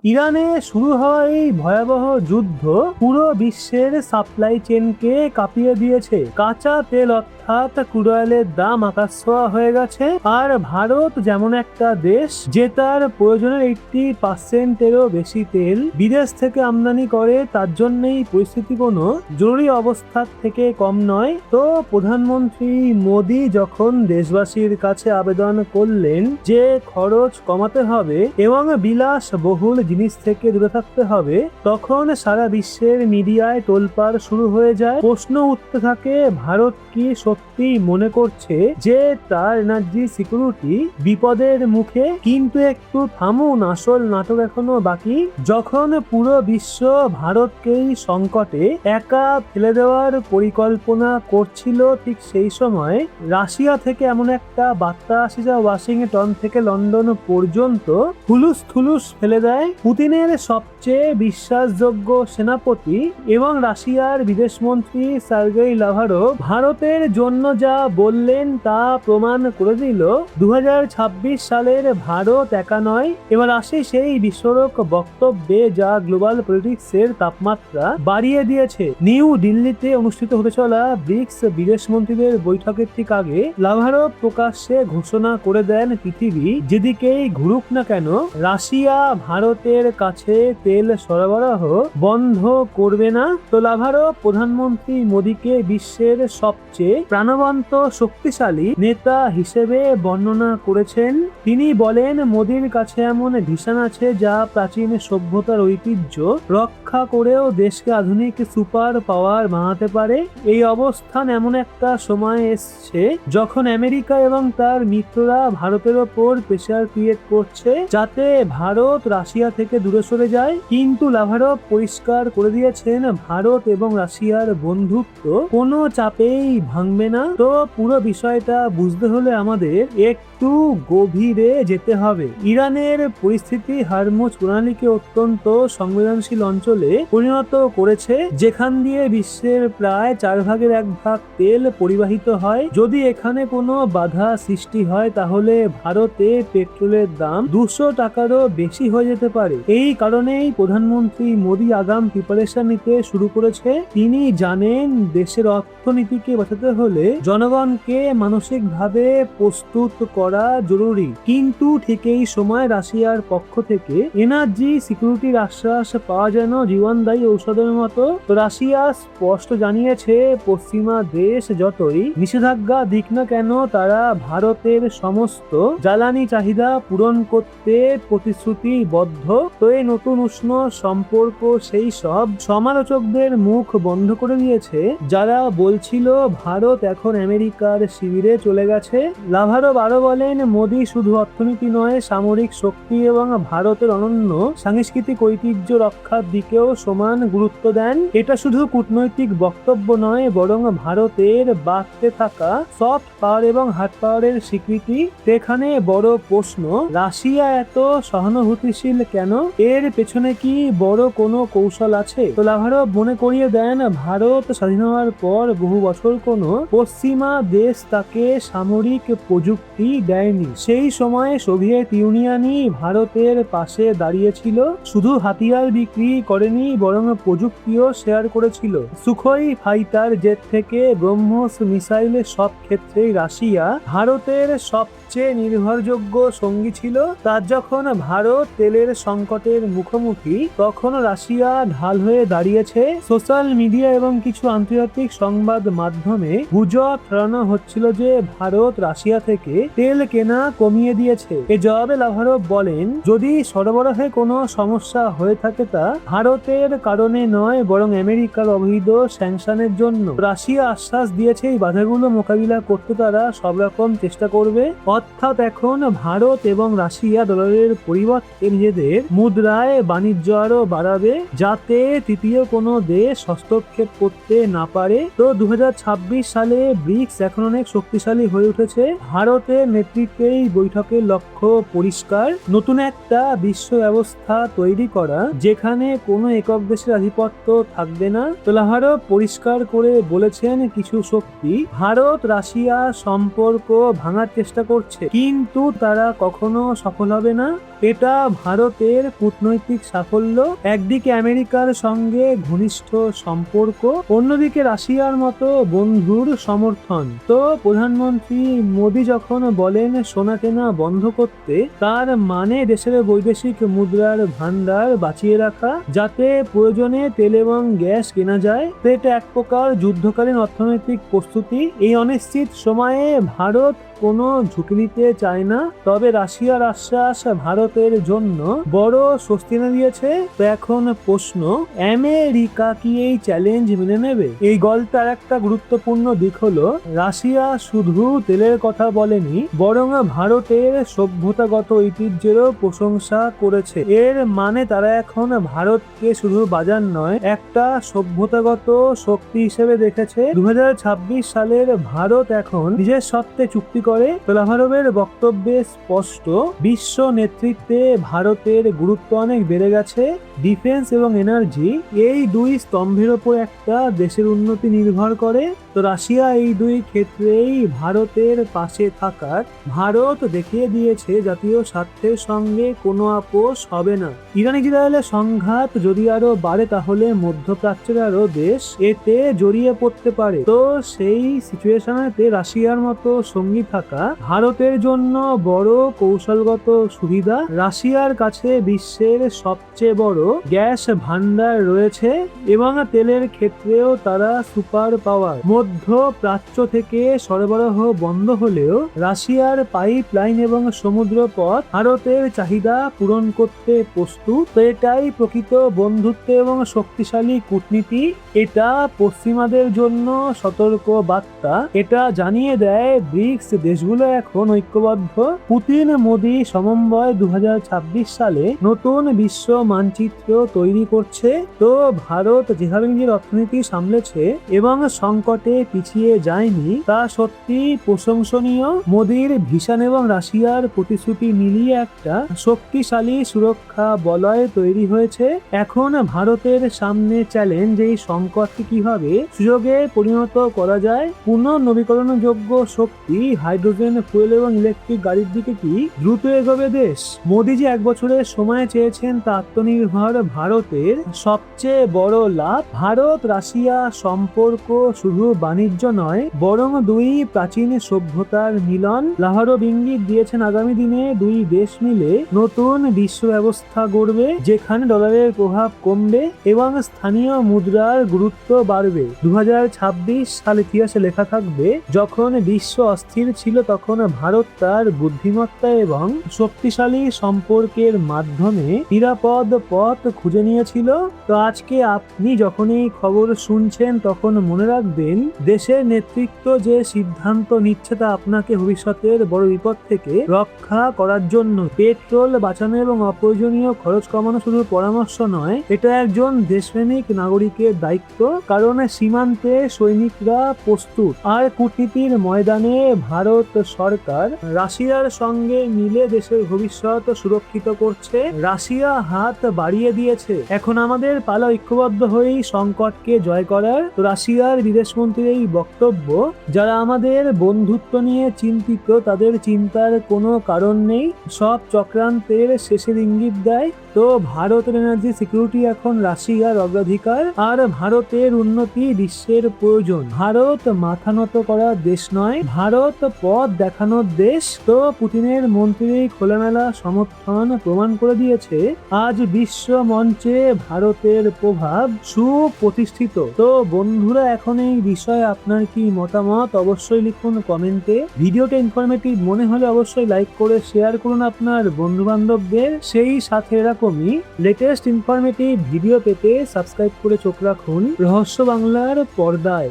ইরানে শুরু হওয়া এই ভয়াবহ যুদ্ধ পুরো বিশ্বের সাপ্লাই চেনকে কাঁপিয়ে দিয়েছে। কাঁচা তেল অর্থাৎ ক্রুড অয়েলের দাম আকাশছোঁয়া হয়ে গেছে। আর ভারত যেমন একটা দেশ যে তার প্রয়োজনের 80%-এরও বেশি তেল বিদেশ থেকে আমদানি করে, তার জন্যই পরিস্থিতি কোনো জরুরি অবস্থার থেকে কম নয়। তো প্রধানমন্ত্রী মোদী যখন দেশবাসীর কাছে আবেদন করলেন যে খরচ কমাতে হবে এবং বিলাস বহুল জিনিস থেকে দূরে থাকতে হবে, তখন সারা বিশ্বের মিডিয়ায় তোলপাড় শুরু হয়ে যায়। প্রশ্ন উঠতে থাকে, ভারত কি সত্যি মনে করছে যে তার এনার্জি সিকিউরিটি বিপদের মুখে? কিন্তু একটু থামুন, আসল নাটক এখনো বাকি। যখন পুরো বিশ্ব ভারতকেই সংকটে একা ফেলে দেওয়ার পরিকল্পনা করছিল, ঠিক সেই সময় রাশিয়া থেকে এমন একটা বার্তা আসে যা ওয়াশিংটন থেকে লন্ডন পর্যন্ত হুলুস থুলুস ফেলে দেয়। পুতিনের সবচেয়ে বিশ্বাসযোগ্য সেনাপতি এবং রাশিয়ার বিদেশমন্ত্রী সার্গেই লাভারভ ভারতের জন্য যা বললেন তা প্রমাণ করে দিল 2026 সালের ভারত একা নয়। এবার আসে সেই বিস্ফোরক বক্তব্যে যা গ্লোবাল পলিটিক্সের তাপমাত্রা বাড়িয়ে দিয়েছে। নিউ দিল্লিতে অনুষ্ঠিত হতে চলা ব্রিক্স বিদেশমন্ত্রীদের বৈঠকের ঠিক আগে লাভারভ প্রকাশ্যে ঘোষণা করে দেন, পৃথিবী যেদিকেই ঘুরুক না কেন রাশিয়া ভারতের কাছে তেল সরবরাহ বন্ধ করবে না। তো লাভারভ প্রধানমন্ত্রী মোদীকে বিশ্বের সবচেয়ে প্রাণবন্ত শক্তিশালী নেতা হিসেবে বর্ণনা করেছেন। তিনি বলেন, মোদীর কাছে এমন ভিশন আছে যা প্রাচীন সভ্যতার ঐতিহ্য রক্ষা করেও দেশকে আধুনিক সুপার পাওয়ার বানাতে পারে। এই অবস্থান এমন একটা সময় এসছে যখন আমেরিকা এবং তার মিত্ররা ভারতের ওপর প্রেসার ক্রিয়েট করছে যাতে ভারত রাশিয়া থেকে দূরে সরে যায়। কিন্তু লাভারভ পরিষ্কার করে দিয়েছেন, ভারত এবং রাশিয়ার বন্ধুত্ব কোনো চাপেই ভাঙবে না। তো পুরো বিষয়টা বুঝতে হলে আমাদের একটু গভীরে যেতে হবে। ইরানের পরিস্থিতি হরমুজ প্রণালীকে অত্যন্ত সংবেদনশীল অঞ্চলে পরিণত করেছে, যেখান দিয়ে বিশ্বের প্রায় 1/4 তেল পরিবাহিত হয়। যদি এখানে কোনো বাধা সৃষ্টি হয় তাহলে ভারতে পেট্রোলের দাম 200 টাকারও বেশি হয়ে যেতে পারে। এই কারণেই প্রধানমন্ত্রী মোদী আগাম প্রিপারেশন নিতে শুরু করেছে। তিনি জানেন দেশের অর্থনীতিকে বাঁচাতে হলে জনগণকে মানসিকভাবে প্রস্তুত করা জরুরি। কিন্তু ঠিক এই সময় রাশিয়ার পক্ষ থেকে এনার্জি সিকিউরিটির আশ্বাস পাওয়া যেন জীবনদায়ী ঔষধের মতো। তো রাশিয়া স্পষ্ট জানিয়েছে, পশ্চিমা দেশ যতই নিষেধাজ্ঞা দিক না কেন তারা ভারতের সমস্ত জ্বালানি চাহিদা পূরণ করতে প্রতিশ্রুতিবদ্ধ। তো এই নতুন উষ্ণ সম্পর্ক সেই সব সমালোচকদের মুখ বন্ধ করে দিয়েছে যারা বলছিল ভারত এখন আমেরিকার শিবিরে চলে গেছে। লাভারভ আরো বলেন, মোদী শুধু অর্থনীতি নয়, সামরিক শক্তি এবং ভারতের অনন্য সাংস্কৃতিক ঐতিহ্য রক্ষার দিকেও সমান গুরুত্ব দেন। এটা শুধু কূটনৈতিক বক্তব্য নয়, বরং ভারতের বাড়তে থাকা সফট পাওয়ার এবং হার্ড পাওয়ারের স্বীকৃতি। এখানে বড় প্রশ্ন, রাশিয়া এত সহানুভূতিশীল কেন? এর পেছনে কি বড় কোনো কৌশল আছে? তো লাভারভ মনে করিয়ে দেন, ভারত স্বাধীন হওয়ার পর বহু বছর কোনো পশ্চিমা দেশ তাকে সামরিক প্রযুক্তি দেয়নি। সেই সময় সোভিয়েত ইউনিয়নই ভারতের পাশে দাঁড়িয়েছিল, শুধু হাতিয়ার বিক্রি করেনি বরং প্রযুক্তিও শেয়ার করেছিল। সুখোই ফাইটার জেট থেকে ব্রহ্মোস মিসাইল, সব ক্ষেত্রেই রাশিয়া ভারতের সবচেয়ে নির্ভরযোগ্য সঙ্গী ছিল। তার যখন ভারত তেলের সংকটের মুখোমুখি তখন রাশিয়া ঢাল হয়ে দাঁড়িয়েছে। সোশ্যাল মিডিয়া এবং কিছু আন্তর্জাতিক সংবাদ মাধ্যমে গুজব ছড়ানো হচ্ছিল যে ভারত রাশিয়া থেকে তেল কেনা কমিয়ে দিয়েছে। এ জবাবে লাভারভ বলেন, যদি সরবরাহে কোনো সমস্যা হয়ে থাকে তা ভারতের কারণে নয় বরং আমেরিকার অবৈধ স্যাংশনের জন্য। রাশিয়া আশ্বাস দিয়েছে এই বাধাগুলো মোকাবিলা করতে তারা সব রকম চেষ্টা করবে। অর্থাৎ এখন ভারত এবং রাশিয়া ডলারের পরিবর্তে নিজেদের মুদ্রায় বাণিজ্য আরো বাড়াবে যাতে তৃতীয় কোনো দেশ হস্তক্ষেপ করতে না পারে। তো 2026 সালে ব্রিক্স এখন অনেক শক্তিশালী হয়ে উঠেছে। ভারতের নেতৃত্বে এই বৈঠকের লক্ষ্য পরিষ্কার, নতুন একটা বিশ্ব ব্যবস্থা তৈরি করা যেখানে কোনো একক দেশের আধিপত্য থাকবে না। তো লাভারভ পরিষ্কার করে বলেছেন, কিছু শক্তি ভারত রাশিয়া সম্পর্ক ভাঙার চেষ্টা করছে, করছে, কিন্তু তারা কখনো সফল হবে না। এটা ভারতের কূটনৈতিক সাফল্য, একদিকে আমেরিকার সঙ্গে ঘনিষ্ঠ সম্পর্ক, অন্যদিকে রাশিয়ার মতো বন্ধুর সমর্থন। তো প্রধানমন্ত্রী মোদী যখন বলেন সোনা কেনা বন্ধ করতে, তার মানে দেশের বৈদেশিক মুদ্রার ভান্ডার বাঁচিয়ে রাখা, যাতে প্রয়োজনে তেল এবং গ্যাস কেনা যায়। তো এটা এক প্রকার যুদ্ধকালীন অর্থনৈতিক প্রস্তুতি। এই অনিশ্চিত সময়ে ভারত কোনো ঝুঁকি নিতে চায় না, তবে রাশিয়ার আশ্বাস ভারতের জন্য বড় স্বস্তি এনে দিয়েছে। তো এখন প্রশ্ন, আমেরিকা কি এই চ্যালেঞ্জ মেনে নেবে? এই গল্পের একটা গুরুত্বপূর্ণ দিক হলো, রাশিয়া শুধু তেলের কথা বলেনি, বরং ভারতের সভ্যতাগত ঐতিহ্যেরও প্রশংসা করেছে। এর মানে তারা এখন ভারতকে শুধু বাজার নয়, একটা সভ্যতাগত শক্তি হিসেবে দেখেছে। 2026 সালের ভারত এখন নিজের সত্ত্বে চুক্তি করে। তো লাভারভের বক্তব্যে স্পষ্ট, বিশ্ব নেতৃত্বে ভারতের গুরুত্ব অনেক বেড়ে গেছে। ডিফেন্স এবং এনার্জি, এই দুই স্তম্ভের ওপর একটা দেশের উন্নতি নির্ভর করে। তো রাশিয়া এই দুই ক্ষেত্রেই ভারতের পাশে থাকার ভারত দেখিয়ে দিয়েছে জাতীয় স্বার্থের সঙ্গে কোনো আপোষ হবে না। ইরান ইসরায়েলের সংঘাত যদি আরো বাড়ে, তাহলে মধ্যপ্রাচ্যের আরো দেশ এতে জড়িয়ে পড়তে পারে। তো সেই সিচুয়েশনেতে রাশিয়ার মতো সঙ্গী থাকা ভারতের জন্য বড় কৌশলগত সুবিধা। রাশিয়ার কাছে বিশ্বের সবচেয়ে বড় গ্যাস ভান্ডার রয়েছে এবং তেলের ক্ষেত্রেও তারা সুপার পাওয়ার। মধ্য প্রাচ্য থেকে সরবরাহ বন্ধ হলেও রাশিয়ার পাইপ লাইন এবং সমুদ্র পথ ভারতের চাহিদা পূরণ করতে প্রস্তুত। তো এটাই প্রকৃত বন্ধুত্ব এবং শক্তিশালী কূটনীতি। এটা পশ্চিমাদের জন্য সতর্ক বার্তা। এটা জানিয়ে দেয় ব্রিক্স দেশগুলো এখন ঐক্যবদ্ধ। পুতিন মোদী সমন্বয় 2026 সালে নতুন বিশ্ব মানচিত্র তৈরি করছে। তো ভারত যেভাবে নিজের অর্থনীতি সামলেছে এবং সংকটে পিছিয়ে যায়নি, তা সত্যি প্রশংসনীয়। মোদীর ভিশন এবং রাশিয়ার প্রতিশ্রুতি মিলিয়ে একটা শক্তিশালী সুরক্ষা বলয় তৈরি হয়েছে। এখন ভারতের সামনে চ্যালেঞ্জ, এই সংকটকে কিভাবে সুযোগে পরিণত করা যায়। পুনর্নবীকরণযোগ্য শক্তি, হাইড্রোজেন ফুয়েল এবং ইলেকট্রিক গাড়ির দিকে কি দ্রুত এগোবে দেশ? মোদীজি 1 বছরের সময় চেয়েছেন, তা আত্মনির্ভর ভারতের সবচেয়ে বড় লাভ। ভারত রাশিয়া সম্পর্ক শুধু বাণিজ্য নয়, বরং দুই প্রাচীন সভ্যতার মিলন। লাভারভ ইঙ্গিত দিয়েছেন, আগামী দিনে দুই দেশ মিলে নতুন বিশ্ব ব্যবস্থা গড়বে, যেখানে ডলারের প্রভাব কমবে এবং স্থানীয় মুদ্রার গুরুত্ব বাড়বে। 2026 সাল ইতিহাসে লেখা থাকবে, যখন বিশ্ব অস্থির ছিল, তখন ভারত তার বুদ্ধিমত্তা এবং শক্তিশালী সম্পর্কের মাধ্যমে নিরাপদ পথ খুঁজে নিয়েছিল। তো আজকে আপনি যখন এই খবর শুনছেন, তখন মনে রাখবেন, দেশের নেতৃত্ব যে সিদ্ধান্ত নিচ্ছে তা আপনাকে ভবিষ্যতের বড় বিপদ থেকে রক্ষা করার জন্য। পেট্রোল বাঁচানো এবং অপ্রয়োজনীয় খরচ কমানো শুধু পরামর্শ নয়, এটা একজন দেশপ্রেমিক নাগরিকের দায়িত্ব। কারণ সীমান্তে সৈনিকরা প্রস্তুত, আর কূটনীতির ময়দানে ভারত সরকার রাশিয়ার সঙ্গে মিলে দেশের ভবিষ্যৎ সুরক্ষিত করছে। রাশিয়া হাত বাড়িয়ে দিয়েছে, এখন আমাদের পালা ঐক্যবদ্ধ হয়েই সংকটকে জয় করার। তো রাশিয়ার বিদেশমন্ত্রীর এই বক্তব্য, যারা আমাদের বন্ধুত্ব নিয়ে চিন্তিত, তাদের চিন্তার কোনো কারণ নেই। সব চক্রান্তের শেষের ইঙ্গিত দেয়। তো ভারতের এনার্জি সিকিউরিটি এখন রাশিয়ার অগ্রাধিকার, আর ভারতের উন্নতি বিশ্বের প্রয়োজন। ভারত মাথা নত করার দেশ নয়, ভারত পথ দেখানোর দেশ। তো পুতিনের মন্ত্রীর খোলামেলা সমর্থন প্রমাণ করে দিয়েছে, আজ বিশ্ব মঞ্চে ভারতের প্রভাব সুপ্রতিষ্ঠিত। তো বন্ধুরা, এখন এই বিষয়ে আপনার কি মতামত অবশ্যই লিখুন কমেন্টে। ভিডিওটা ইনফরমেটিভ মনে হলে অবশ্যই লাইক করে শেয়ার করুন আপনার বন্ধু বান্ধবদের। সেই সাথে এরকমই লেটেস্ট ইনফরমেটিভ ভিডিও পেতে সাবস্ক্রাইব করে চোখ রাখুন রহস্য বাংলার পর্দায়।